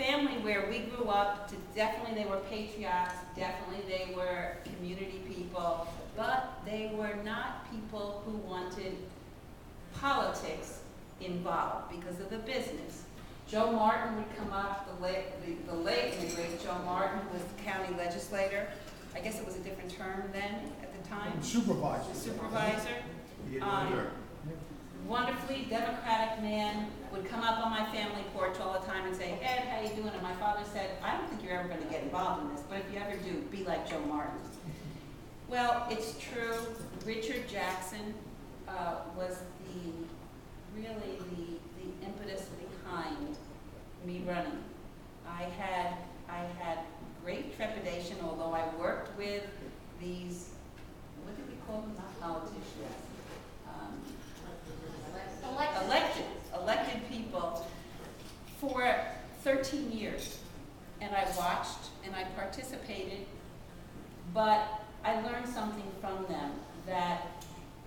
family where we grew up, definitely they were patriots, definitely they were community people, but they were not people who wanted politics involved because of the business. Joe Martin would come up, the late and the great Joe Martin was the county legislator. I guess it was a different term then at the time. Supervisor. The supervisor. Yeah. Wonderfully democratic man, would come up on my family porch all the time and say, Ed, how you doing? And my father said, I don't think you're ever going to get involved in this, but if you ever do, be like Joe Martin. Well, it's true. Richard Jackson was really the impetus behind me running. I had great trepidation, although I worked with these, what do we call them? Not politicians. Elected people for 13 years. And I watched and I participated, but I learned something from them that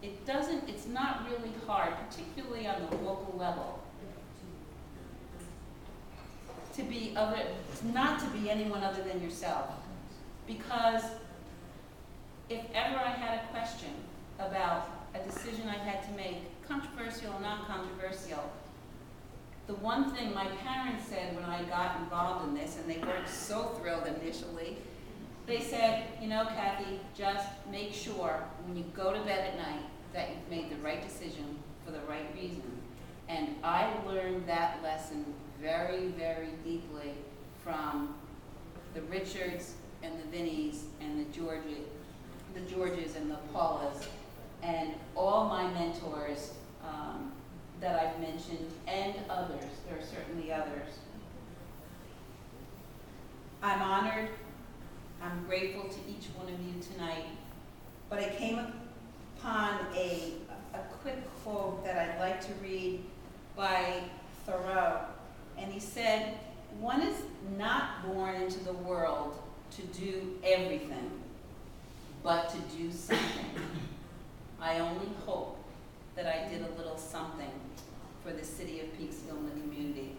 it's not really hard, particularly on the local level, not to be anyone other than yourself. Because if ever I had a question about a decision I had to make, controversial or non-controversial, the one thing my parents said when I got involved in this, and they weren't so thrilled initially, they said, you know, Cathy, just make sure when you go to bed at night that you've made the right decision for the right reason. And I learned that lesson very, very deeply from the Richards and the Vinnies and the Georges and the Paulas, and all my mentors that I've mentioned, and others. There are certainly others. I'm honored. I'm grateful to each one of you tonight. But I came upon a quick quote that I'd like to read by Thoreau. And he said, one is not born into the world to do everything, but to do something. I only hope that I did a little something for the city of Peekskill and the community.